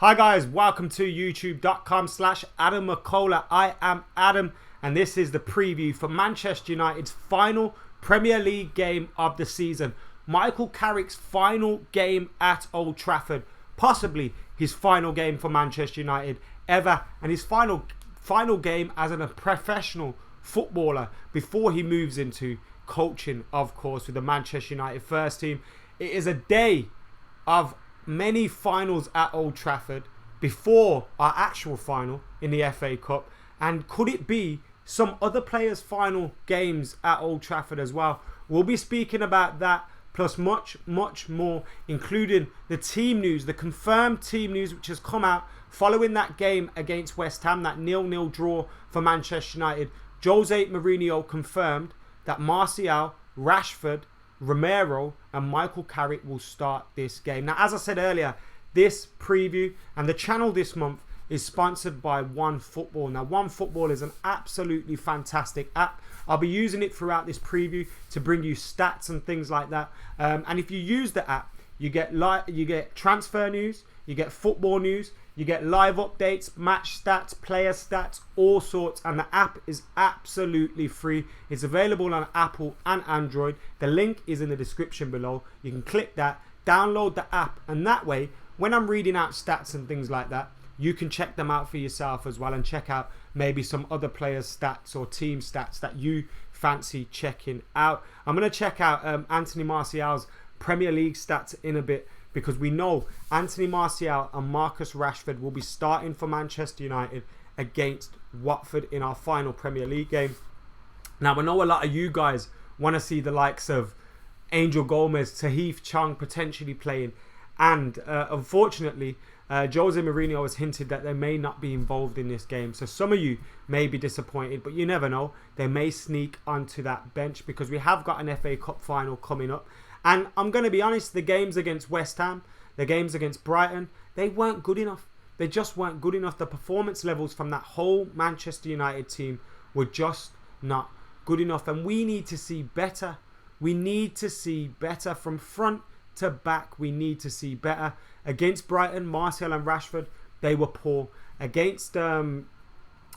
Hi guys, welcome to youtube.com/Adam McKola. I am Adam and this is the preview for Manchester United's final Premier League game of the season. Michael Carrick's final game at Old Trafford, possibly his final game for Manchester United ever, and his final game as a professional footballer before he moves into coaching, of course, with the Manchester United first team. It is a day of many finals at Old Trafford before our actual final in the FA Cup, and could it be some other players' final games at Old Trafford as well? We'll be speaking about that plus much more, including the team news, the confirmed team news which has come out following that game against West Ham, that 0-0 draw for Manchester United. Jose Mourinho confirmed that Martial, Rashford, Romero and Michael Carrick will start this game. Now, as I said earlier, this preview and the channel this month is sponsored by OneFootball. Now, OneFootball is an absolutely fantastic app. I'll be using it throughout this preview to bring you stats and things like that. And if you use the app, you get transfer news, you get football news, you get live updates, match stats, player stats, all sorts. And the app is absolutely free. It's available on Apple and Android. The link is in the description below. You can click that, download the app, and that way, when I'm reading out stats and things like that, you can check them out for yourself as well and check out maybe some other players' stats or team stats that you fancy checking out. I'm going to check out Anthony Martial's Premier League stats in a bit, because we know Anthony Martial and Marcus Rashford will be starting for Manchester United against Watford in our final Premier League game. Now, I know a lot of you guys want to see the likes of Angel Gomes, Tahith Chong potentially playing, and unfortunately, Jose Mourinho has hinted that they may not be involved in this game. So some of you may be disappointed, but you never know. They may sneak onto that bench because we have got an FA Cup final coming up. And I'm going to be honest, the games against West Ham, the games against Brighton, they weren't good enough. They just weren't good enough. The performance levels from that whole Manchester United team were just not good enough. And we need to see better. We need to see better from front to back. We need to see better. Against Brighton, Martial and Rashford, they were poor. Against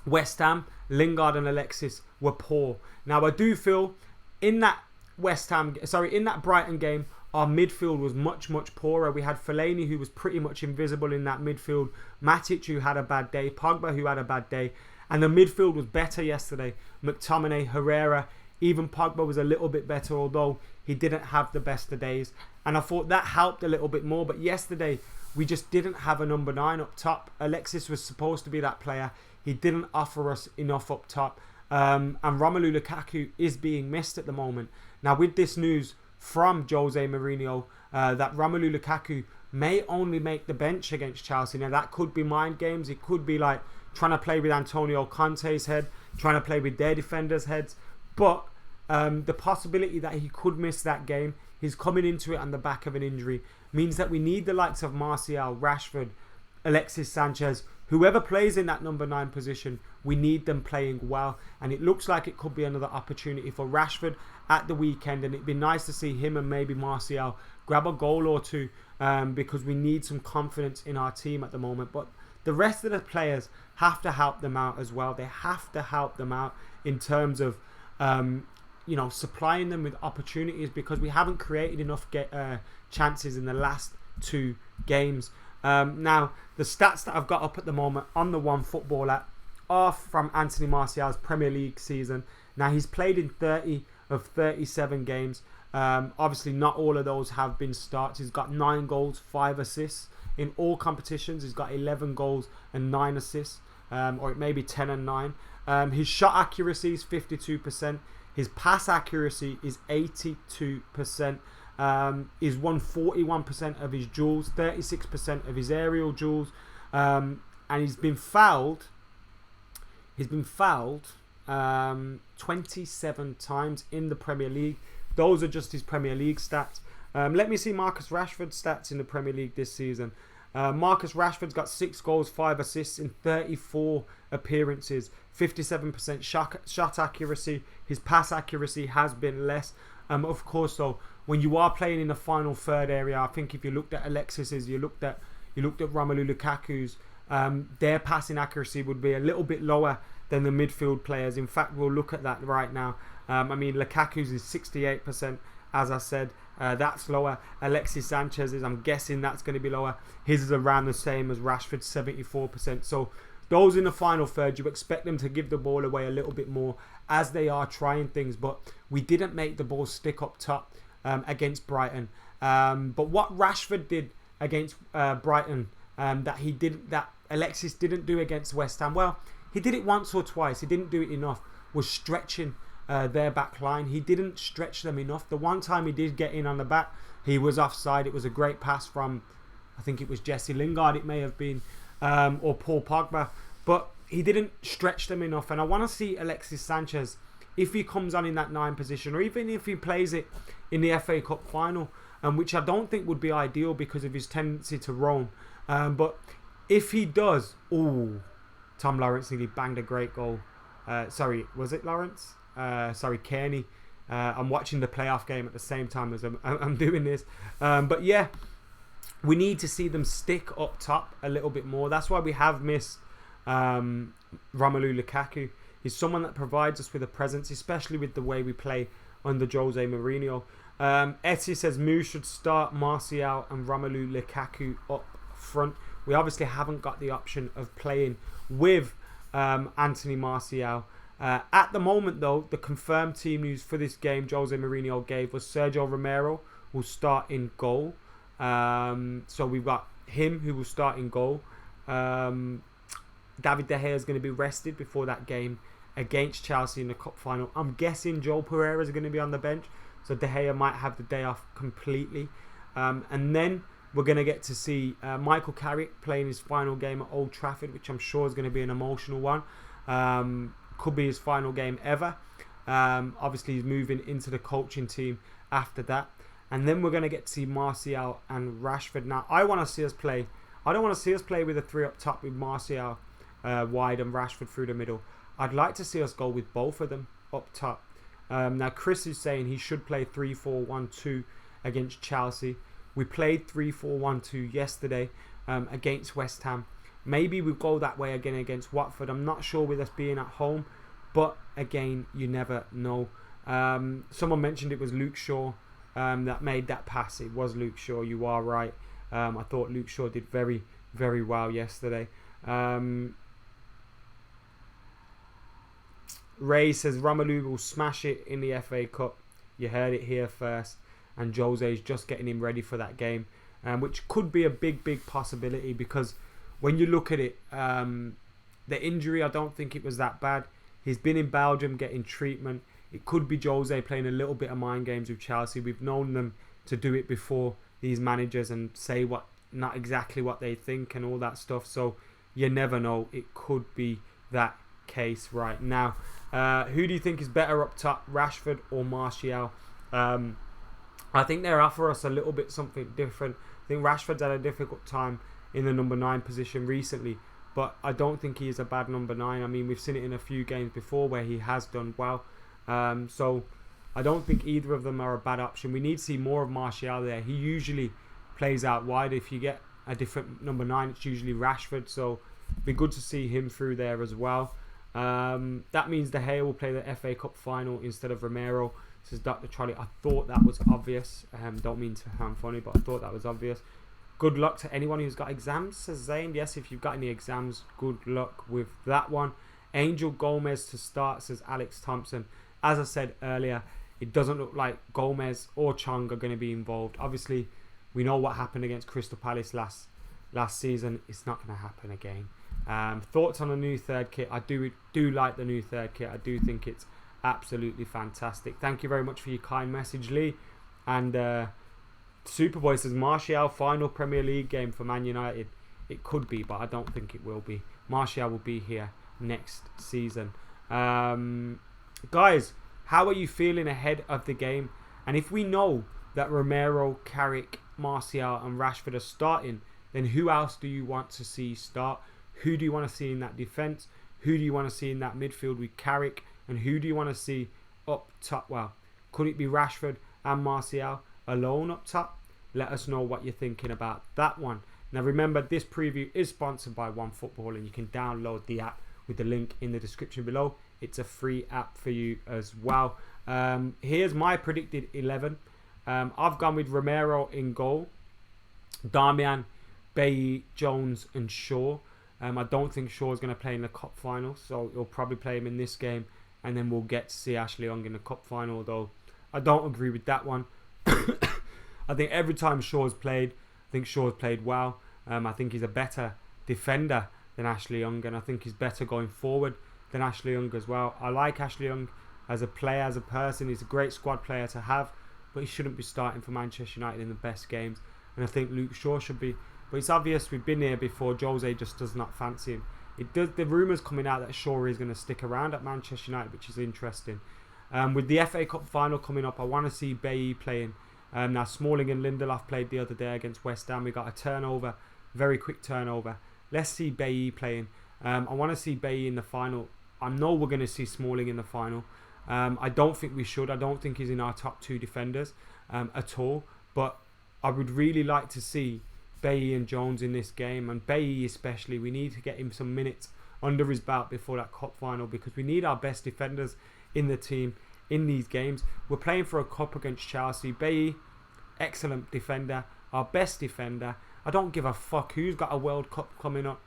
West Ham, Lingard and Alexis were poor. Now, I do feel in that in that Brighton game, our midfield was much poorer. We had Fellaini, who was pretty much invisible in that midfield, Matic, who had a bad day, Pogba, who had a bad day, and the midfield was better yesterday. McTominay, Herrera, even Pogba was a little bit better, although he didn't have the best of days, and I thought that helped a little bit more. But yesterday we just didn't have a number 9 up top. Alexis was supposed to be that player. He didn't offer us enough up top, and Romelu Lukaku is being missed at the moment. Now, with this news from Jose Mourinho that Romelu Lukaku may only make the bench against Chelsea. Now, that could be mind games. It could be like trying to play with Antonio Conte's head, trying to play with their defenders' heads. But the possibility that he could miss that game, he's coming into it on the back of an injury, means that we need the likes of Martial, Rashford, Alexis Sanchez, whoever plays in that number 9 position, we need them playing well. And it looks like it could be another opportunity for Rashford at the weekend, and it'd be nice to see him and maybe Martial grab a goal or two, because we need some confidence in our team at the moment. But the rest of the players have to help them out as well. They have to help them out in terms of supplying them with opportunities, because we haven't created enough chances in the last 2 games. Now, the stats that I've got up at the moment on the OneFootball app are from Anthony Martial's Premier League season. Now, he's played in 30 of 37 games. Obviously, not all of those have been starts. He's got 9 goals, 5 assists. In all competitions, he's got 11 goals and 9 assists, or it may be 10 and 9. His shot accuracy is 52%. His pass accuracy is 82%. He's won 41% of his duels, 36% of his aerial duels, and he's been fouled 27 times in the Premier League. Those are just his Premier League stats. Let me see Marcus Rashford's stats in the Premier League this season. Marcus Rashford's got 6 goals, 5 assists in 34 appearances, 57% shot accuracy. His pass accuracy has been less. Of course, though, when you are playing in the final third area, I think if you looked at Alexis's, you looked at you looked at Romelu Lukaku's, their passing accuracy would be a little bit lower than the midfield players. In fact, we'll look at that right now. I mean, Lukaku's is 68%, as I said. That's lower. Alexis Sanchez's, I'm guessing that's going to be lower. His is around the same as Rashford's, 74%. So those in the final third, you expect them to give the ball away a little bit more as they are trying things. But we didn't make the ball stick up top against Brighton. But what Rashford did against Brighton, that Alexis didn't do against West Ham. Well, he did it once or twice. He didn't do it enough. Was stretching their back line. He didn't stretch them enough. The one time he did get in on the back, he was offside. It was a great pass from, I think it was Jesse Lingard, it may have been, or Paul Pogba. But he didn't stretch them enough. And I want to see Alexis Sanchez, if he comes on in that 9 position, or even if he plays it in the FA Cup final, which I don't think would be ideal because of his tendency to roam. But if he does, Tom Lawrence nearly banged a great goal. Sorry, was it Lawrence? Sorry, Kearney. I'm watching the playoff game at the same time as I'm doing this. But yeah, we need to see them stick up top a little bit more. That's why we have missed Romelu Lukaku. He's someone that provides us with a presence, especially with the way we play under Jose Mourinho. Etsy says Mu should start Martial and Romelu Lukaku up front. We obviously haven't got the option of playing with Anthony Martial. At the moment, though, the confirmed team news for this game Jose Mourinho gave was Sergio Romero will start in goal. So we've got him who will start in goal. David De Gea is going to be rested before that game against Chelsea in the cup final. I'm guessing Joel Pereira is going to be on the bench, so De Gea might have the day off completely. And then we're going to get to see Michael Carrick playing his final game at Old Trafford, which I'm sure is going to be an emotional one. Could be his final game ever. Obviously, he's moving into the coaching team after that. And then we're going to get to see Martial and Rashford. Now, I want to see us play. I don't want to see us play with a 3 up top with Martial wide and Rashford through the middle. I'd like to see us go with both of them up top. Now, Chris is saying he should play 3-4-1-2 against Chelsea. We played 3-4-1-2 yesterday against West Ham. Maybe we'll go that way again against Watford. I'm not sure with us being at home. But again, you never know. Someone mentioned it was Luke Shaw that made that pass. It was Luke Shaw. You are right. I thought Luke Shaw did very, very well yesterday. Ray says Romelu will smash it in the FA Cup. You heard it here first. And Jose's just getting him ready for that game, which could be a big, big possibility because when you look at it, the injury, I don't think it was that bad. He's been in Belgium getting treatment. It could be Jose playing a little bit of mind games with Chelsea. We've known them to do it before, these managers, and say not exactly what they think and all that stuff. So you never know. It could be that case right now. Who do you think is better up top, Rashford or Martial? I think they offer us a little bit something different. I think Rashford's had a difficult time in the number 9 position recently, but I don't think he is a bad number 9. I mean, we've seen it in a few games before where he has done well. So I don't think either of them are a bad option. We need to see more of Martial there. He usually plays out wide. If you get a different number 9, it's usually Rashford. So it'd be good to see him through there as well. That means De Gea will play the FA Cup final instead of Romero. Says Dr. Charlie. I thought that was obvious. Don't mean to sound funny, but I thought that was obvious. Good luck to anyone who's got exams, says Zane. Yes, if you've got any exams, good luck with that one. Angel Gomes to start, says Alex Thompson. As I said earlier, it doesn't look like Gomez or Chong are going to be involved. Obviously, we know what happened against Crystal Palace last season. It's not going to happen again. Thoughts on the new third kit? I do like the new third kit. I do think it's absolutely fantastic. Thank you very much for your kind message, Lee. And Superboy says Martial final Premier League game for Man United. It could be, but I don't think it will be. Martial will be here next season. Guys, how are you feeling ahead of the game? And if we know that Romero, Carrick, Martial and Rashford are starting, then who else do you want to see start? Who do you want to see in that defence? Who do you want to see in that midfield with Carrick? And who do you want to see up top? Well, could it be Rashford and Martial alone up top? Let us know what you're thinking about that one. Now remember, this preview is sponsored by OneFootball, and you can download the app with the link in the description below. It's a free app for you as well. Here's my predicted 11. I've gone with Romero in goal, Darmian, Bailly, Jones and Shaw. I don't think Shaw's going to play in the cup final, so he'll probably play him in this game, and then we'll get to see Ashley Young in the cup final, though I don't agree with that one. I think every time Shaw's played, I think Shaw's played well. I think he's a better defender than Ashley Young, and I think he's better going forward than Ashley Young as well. I like Ashley Young as a player, as a person. He's a great squad player to have, but he shouldn't be starting for Manchester United in the best games. And I think Luke Shaw should be. But it's obvious, we've been here before, Jose just does not fancy him. The rumours coming out that Shaw is going to stick around at Manchester United, which is interesting. With the FA Cup final coming up, I want to see Bailly playing. Now Smalling and Lindelof played the other day against West Ham. We got a turnover, very quick turnover. Let's see Bailly playing. I want to see Bailly in the final. I know we're going to see Smalling in the final. I don't think we should. I don't think he's in our top 2 defenders at all. But I would really like to see Bailly and Jones in this game. And Bailly especially, we need to get him some minutes under his belt before that cup final, because we need our best defenders in the team in these games. We're playing for a cup against Chelsea. Bailly, excellent defender, our best defender. I don't give a fuck who's got a World Cup coming up.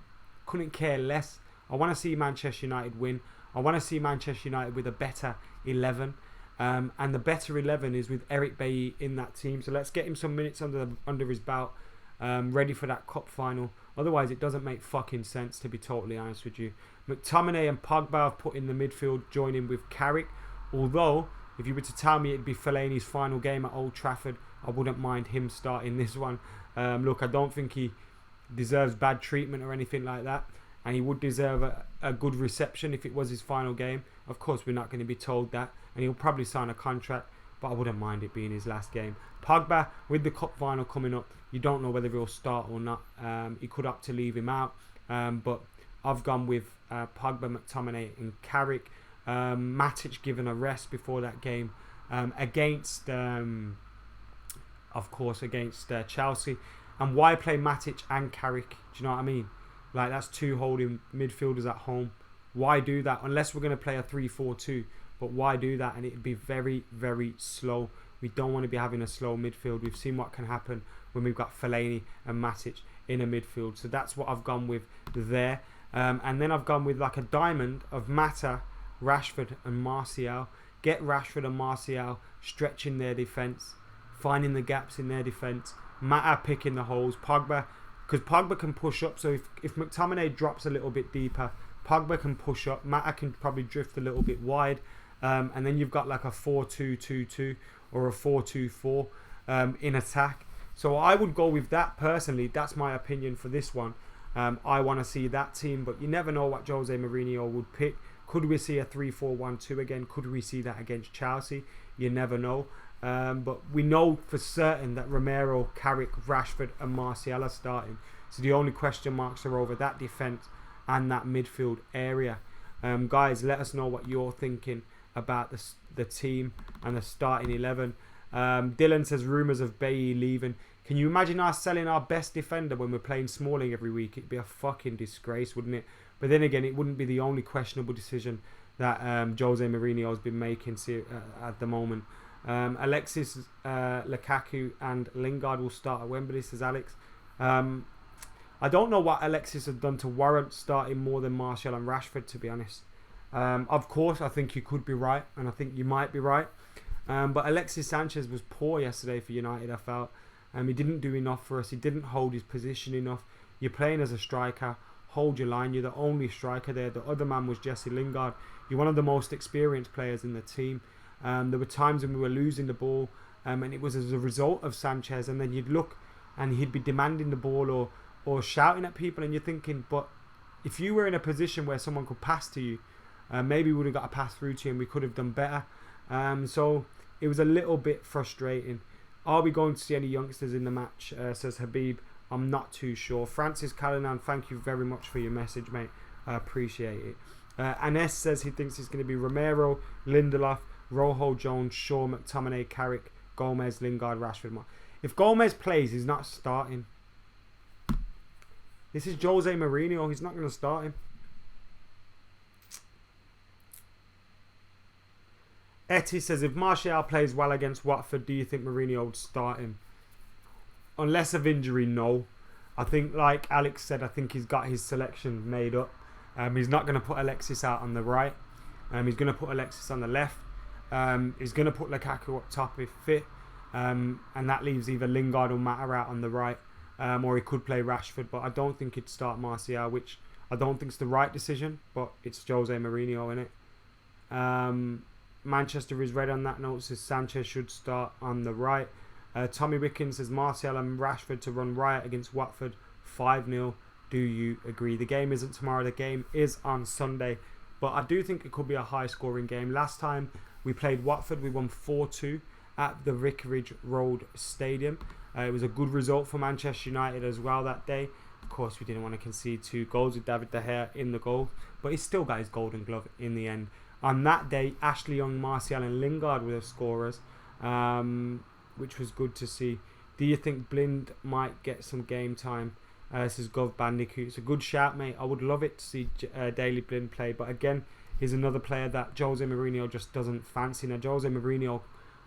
Couldn't care less. I want to see Manchester United win. I want to see Manchester United with a better 11. And the better 11 is with Eric Bailly in that team. So let's get him some minutes under his belt, ready for that cup final. Otherwise, it doesn't make fucking sense, to be totally honest with you. McTominay and Pogba have put in the midfield, joining with Carrick. Although, if you were to tell me it'd be Fellaini's final game at Old Trafford, I wouldn't mind him starting this one. Look, I don't think he deserves bad treatment or anything like that, and he would deserve a good reception if it was his final game. Of course, we're not going to be told that, and he'll probably sign a contract, but I wouldn't mind it being his last game. Pogba, with the cup final coming up, you don't know whether he'll start or not. He could opt to leave him out, but I've gone with Pogba, McTominay and Carrick. Matic given a rest before that game against Chelsea. And why play Matic and Carrick? Do you know what I mean? Like, that's 2 holding midfielders at home. Why do that? Unless we're going to play a 3-4-2. But why do that? And it'd be very, very slow. We don't want to be having a slow midfield. We've seen what can happen when we've got Fellaini and Matic in a midfield. So that's what I've gone with there. And then I've gone with like a diamond of Mata, Rashford and Martial. Get Rashford and Martial stretching their defence, finding the gaps in their defence. Mata picking the holes. Pogba, because Pogba can push up. So if McTominay drops a little bit deeper, Pogba can push up. Mata can probably drift a little bit wide. And then you've got like a 4-2-2-2 or a 4-2-4 in attack. So I would go with that personally. That's my opinion for this one. I want to see that team, but you never know what Jose Mourinho would pick. Could we see a 3-4-1-2 again? Could we see that against Chelsea? You never know. But we know for certain that Romero, Carrick, Rashford and Martial are starting. So the only question marks are over that defence and that midfield area. Guys, let us know what you're thinking about the team and the starting 11. Dylan says rumours of Bailly leaving. Can you imagine us selling our best defender when we're playing Smalling every week? It'd be a fucking disgrace, wouldn't it? But then again, it wouldn't be the only questionable decision that Jose Mourinho has been making at the moment. Alexis, Lukaku and Lingard will start at Wembley, says Alex. I don't know what Alexis has done to warrant starting more than Martial and Rashford, to be honest. Of course, I think you could be right, and I think you might be right. But Alexis Sanchez was poor yesterday for United, I felt. He didn't do enough for us. He didn't hold his position enough. You're playing as a striker. Hold your line. You're the only striker there. The other man was Jesse Lingard. You're one of the most experienced players in the team. There were times when we were losing the ball, and it was as a result of Sanchez. And then you'd look, and he'd be demanding the ball or shouting at people, and you're thinking, but if you were in a position where someone could pass to you, maybe we would have got a pass through to you, and we could have done better. So it was a little bit frustrating. Are we going to see any youngsters in the match? Says Habib. I'm not too sure. Francis Callanan, thank you very much for your message, mate. I appreciate it. Anes says he thinks it's going to be Romero, Lindelof, Rojo, Jones, Shaw, McTominay, Carrick, Gomez, Lingard, Rashford. If Gomez plays, he's not starting. This is Jose Mourinho. He's not going to start him. Etty says, if Martial plays well against Watford, do you think Mourinho would start him? Unless of injury, no. I think, like Alex said, I think he's got his selection made up. He's not going to put Alexis out on the right. He's going to put Alexis on the left. He's going to put Lukaku up top if fit. And that leaves either Lingard or Mata out on the right. Or he could play Rashford. But I don't think he'd start Martial, which I don't think is the right decision. But it's Jose Mourinho, innit? Manchester is red on that note. Says Sanchez should start on the right. Tommy Wickens says Martial and Rashford to run riot against Watford 5-0. Do you agree? The game isn't tomorrow. The game is on Sunday. But I do think it could be a high scoring game. Last time we played Watford, we won 4-2 at the Vicarage Road Stadium. It was a good result for Manchester United as well that day. Of course, we didn't want to concede 2 goals with David De Gea in the goal. But he still got his golden glove in the end. On that day, Ashley Young, Martial and Lingard were the scorers, which was good to see. Do you think Blind might get some game time? This is Gov Bandicoot. It's a good shout, mate. I would love it to see Daley Blind play. But again, he's another player that Jose Mourinho just doesn't fancy. Now, Jose Mourinho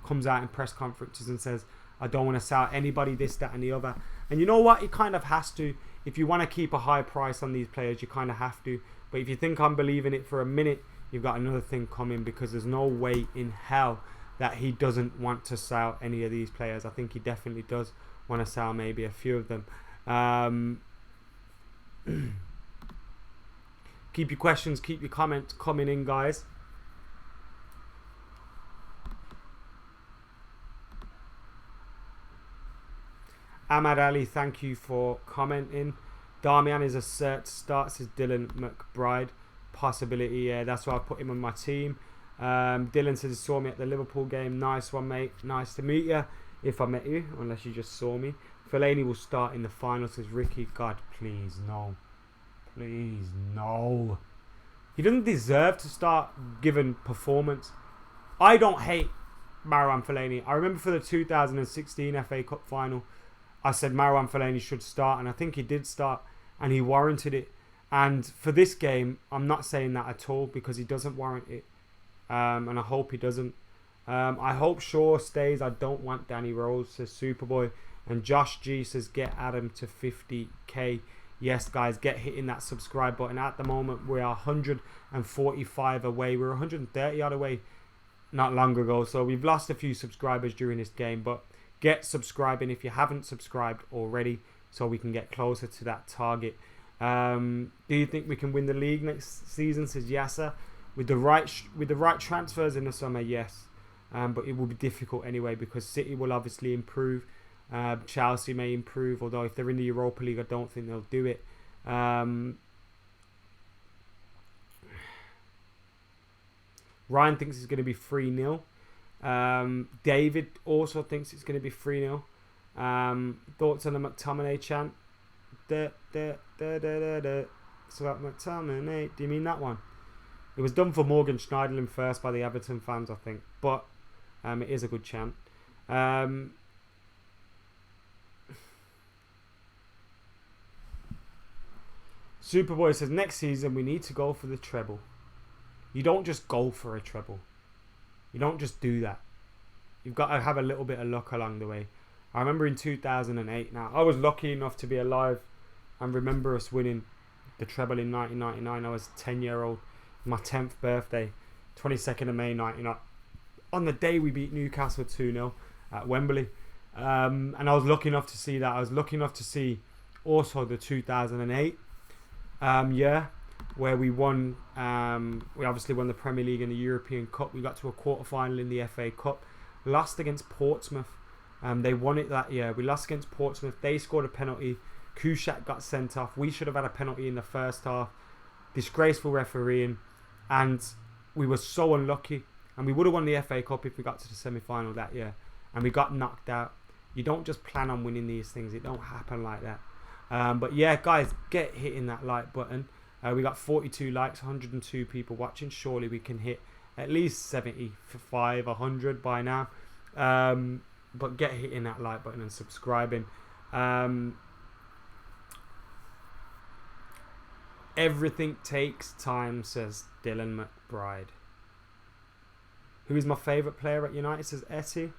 comes out in press conferences and says, I don't want to sell anybody, this, that and the other. And you know what? He kind of has to. If you want to keep a high price on these players, you kind of have to. But if you think I'm believing it for a minute, you've got another thing coming, because there's no way in hell that he doesn't want to sell any of these players. I think he definitely does want to sell maybe a few of them. Keep your questions, keep your comments coming in, guys. Ahmad Ali, thank you for commenting. Darmian is a cert start, says Dylan McBride. Possibility, yeah, that's why I put him on my team. Dylan says he saw me at the Liverpool game. Nice one, mate. Nice to meet you, if I met you, unless you just saw me. Fellaini will start in the final, says Ricky. God, please, no. Please, no. He doesn't deserve to start given performance. I don't hate Marouane Fellaini. I remember for the 2016 FA Cup final, I said Marouane Fellaini should start, and I think he did start, and he warranted it. And for this game, I'm not saying that at all, because he doesn't warrant it. And I hope he doesn't. I hope Shaw stays. I don't want Danny Rose, says Superboy. And Josh G says, get Adam to 50k. Yes, guys, get hitting that subscribe button. At the moment, we are 145 away. We were 130 odd away not long ago. So we've lost a few subscribers during this game. But get subscribing if you haven't subscribed already, so we can get closer to that target. Do you think we can win the league next season, says Yasser? With the right transfers in the summer, yes. But it will be difficult anyway, because City will obviously improve. Chelsea may improve, although if they're in the Europa League, I don't think they'll do it. Ryan thinks it's going to be 3-0. David also thinks it's going to be 3-0. Thoughts on the McTominay chant? So that McTominay, do you mean that one? It was done for Morgan Schneiderlin first by the Everton fans, I think. But it is a good chant. Superboy says, next season we need to go for the treble. You don't just go for a treble. You don't just do that. You've got to have a little bit of luck along the way. I remember in 2008, now I was lucky enough to be alive and remember us winning the treble in 1999. I was 10-year-old, my 10th birthday, 22nd of May 1999. On the day we beat Newcastle 2-0 at Wembley. And I was lucky enough to see that. I was lucky enough to see also the 2008 year where we won. We obviously won the Premier League and the European Cup. We got to a quarter-final in the FA Cup. Lost against Portsmouth. They won it that year. We lost against Portsmouth. They scored a penalty. Kushak got sent off. We should have had a penalty in the first half. Disgraceful refereeing. And we were so unlucky. And we would have won the FA Cup if we got to the semi-final that year. And we got knocked out. You don't just plan on winning these things. It don't happen like that. But yeah, guys, get hitting that like button. We got 42 likes, 102 people watching. Surely we can hit at least 75, 100 by now. But get hitting that like button and subscribing. Everything takes time, says Dylan McBride. Who is my favourite player at United, says Etty.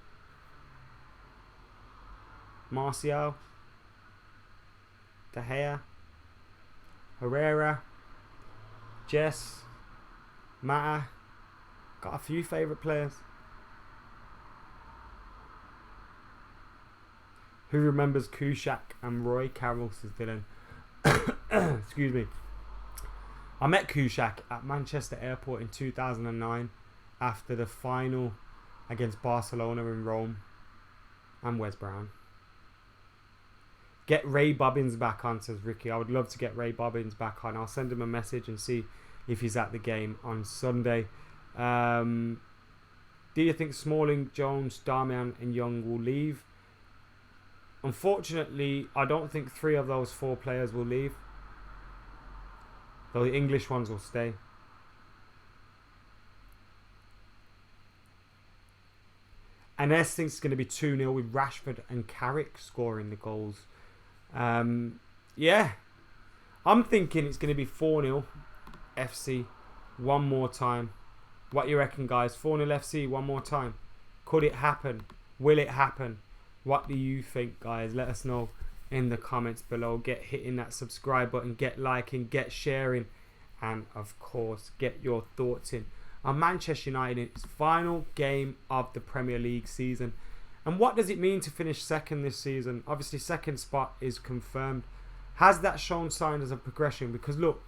Martial. De Gea. Herrera. Jess. Mata. Got a few favourite players. Who remembers Kushak and Roy Carroll, says Dylan. Excuse me. I met Kushak at Manchester Airport in 2009 after the final against Barcelona in Rome and Wes Brown. Get Ray Bobbins back on, says Ricky. I would love to get Ray Bobbins back on. I'll send him a message and see if he's at the game on Sunday. Do you think Smalling, Jones, Darmian and Young will leave? Unfortunately, I don't think 3 of those 4 players will leave. Though the English ones will stay. And S thinks it's going to be 2-0 with Rashford and Carrick scoring the goals. Yeah. I'm thinking it's going to be 4-0 FC one more time. What you reckon, guys? 4-0 FC one more time. Could it happen? Will it happen? What do you think, guys? Let us know in the comments below. Get hitting that subscribe button, get liking, get sharing, and of course get your thoughts in on Manchester United's final game of the Premier League season. And what does it mean to finish second this season? Obviously second spot is confirmed. Has that shown signs of progression? Because look,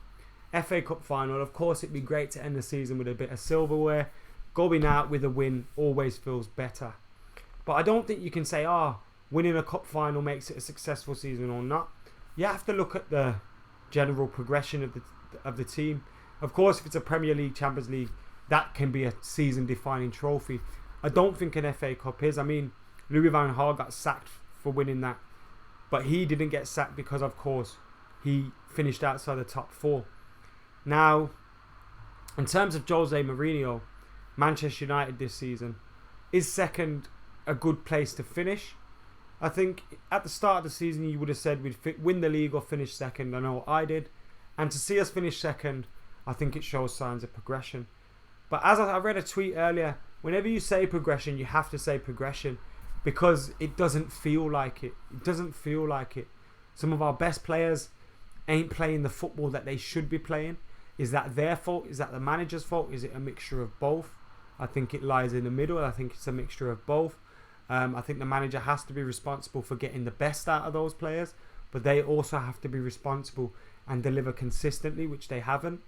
FA Cup final, of course it'd be great to end the season with a bit of silverware. Going out with a win always feels better. But I don't think you can say, winning a cup final makes it a successful season or not. You have to look at the general progression of the team. Of course, if it's a Premier League, Champions League, that can be a season-defining trophy. I don't think an FA Cup is. I mean, Louis van Gaal got sacked for winning that. But he didn't get sacked because, of course, he finished outside the top 4. Now, in terms of Jose Mourinho, Manchester United this season, is second a good place to finish? I think at the start of the season you would have said we'd win the league or finish second. I know I did. And to see us finish second, I think it shows signs of progression. But as I read a tweet earlier, whenever you say progression, you have to say progression, because it doesn't feel like it. It doesn't feel like it. Some of our best players ain't playing the football that they should be playing. Is that their fault? Is that the manager's fault? Is it a mixture of both? I think it lies in the middle. I think it's a mixture of both. I think the manager has to be responsible for getting the best out of those players, but they also have to be responsible and deliver consistently, which they haven't.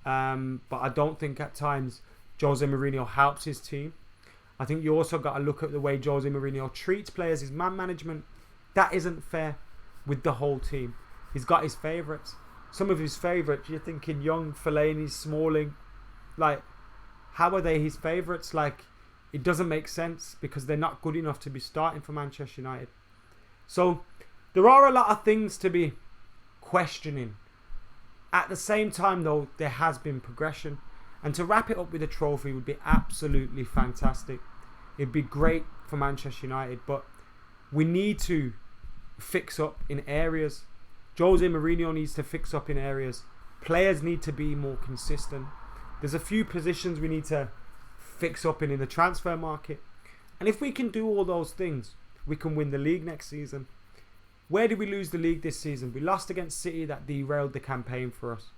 But I don't think at times Jose Mourinho helps his team. I think you also got to look at the way Jose Mourinho treats players, his man management. That isn't fair with the whole team. He's got his favourites. Some of his favourites, you're thinking Young, Fellaini, Smalling. Like, how are they his favourites? Like, it doesn't make sense because they're not good enough to be starting for Manchester United. So, there are a lot of things to be questioning. At the same time, though, there has been progression. And to wrap it up with a trophy would be absolutely fantastic. It'd be great for Manchester United, but we need to fix up in areas. Jose Mourinho needs to fix up in areas. Players need to be more consistent. There's a few positions we need to fix up in the transfer market. And if we can do all those things, we can win the league next season. Where did we lose the league this season? We lost against City. That derailed the campaign for us.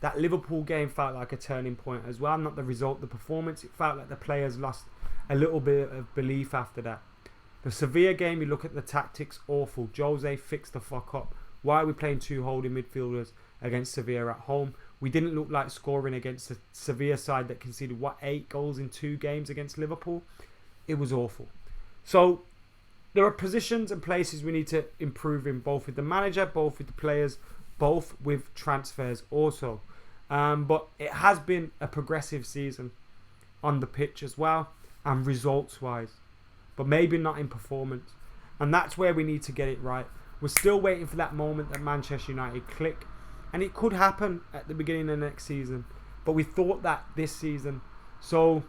That Liverpool game felt like a turning point as well. Not the result, the performance. It felt like the players lost a little bit of belief after that. The Sevilla game, you look at the tactics, awful. Jose fixed the fuck up. Why are we playing 2 holding midfielders against Sevilla at home? We didn't look like scoring against the Sevilla side that conceded, 8 goals in 2 games against Liverpool? It was awful. So, there are positions and places we need to improve in, both with the manager, both with the players, both with transfers also. But it has been a progressive season on the pitch as well, and results-wise. But maybe not in performance. And that's where we need to get it right. We're still waiting for that moment that Manchester United click. And it could happen at the beginning of next season. But we thought that this season. So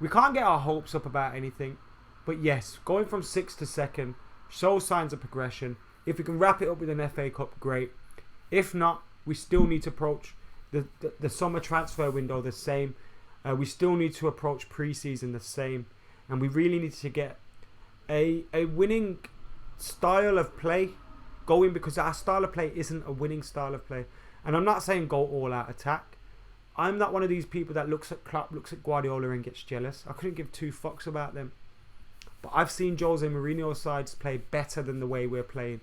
we can't get our hopes up about anything. But yes, going from 6th to 2nd shows signs of progression. If we can wrap it up with an FA Cup, great. If not, we still need to approach the summer transfer window the same. We still need to approach pre-season the same. And we really need to get a winning style of play going, because our style of play isn't a winning style of play. And I'm not saying go all out attack. I'm not one of these people that looks at Klopp, looks at Guardiola and gets jealous. I couldn't give two fucks about them. But I've seen Jose Mourinho's sides play better than the way we're playing.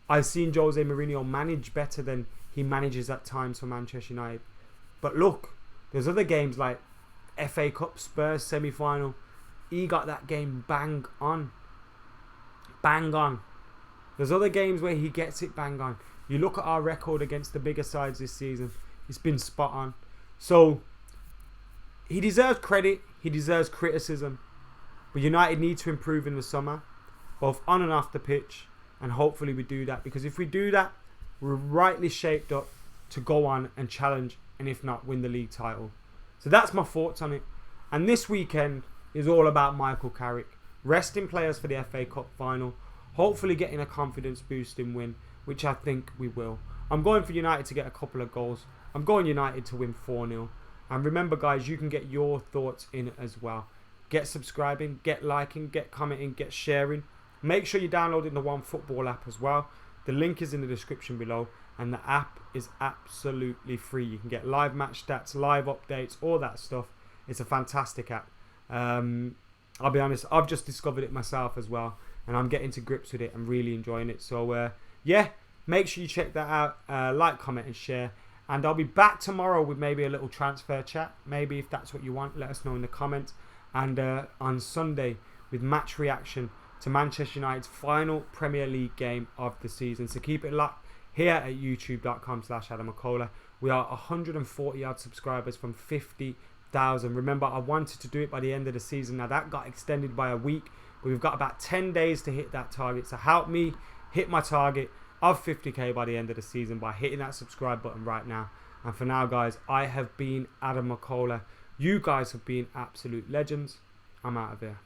I've seen Jose Mourinho manage better than he manages at times for Manchester United. But look, there's other games like FA Cup, Spurs semi-final. He got that game bang on. Bang on. There's other games where he gets it bang on. You look at our record against the bigger sides this season. It's been spot on. So, he deserves credit. He deserves criticism. But United need to improve in the summer, both on and off the pitch. And hopefully we do that. Because if we do that, we're rightly shaped up to go on and challenge, and if not, win the league title. So that's my thoughts on it. And this weekend is all about Michael Carrick. Resting players for the FA Cup final. Hopefully getting a confidence boosting win, which I think we will. I'm going for United to get a couple of goals. I'm going United to win 4-0. And remember, guys, you can get your thoughts in as well. Get subscribing, get liking, get commenting, get sharing. Make sure you're downloading the OneFootball app as well. The link is in the description below. And the app is absolutely free. You can get live match stats, live updates, all that stuff. It's a fantastic app. I'll be honest, I've just discovered it myself as well. And I'm getting to grips with it. I'm really enjoying it. So, yeah, make sure you check that out. Like, comment and share. And I'll be back tomorrow with maybe a little transfer chat. Maybe if that's what you want, let us know in the comments. And on Sunday with match reaction to Manchester United's final Premier League game of the season. So keep it locked here at youtube.com/Adam McKola. We are 140 odd subscribers from 50,000. Remember, I wanted to do it by the end of the season. Now that got extended by a week. But we've got about 10 days to hit that target. So help me hit my target of 50k by the end of the season by hitting that subscribe button right now. And for now, guys, I have been Adam McKola. You guys have been absolute legends. I'm out of here.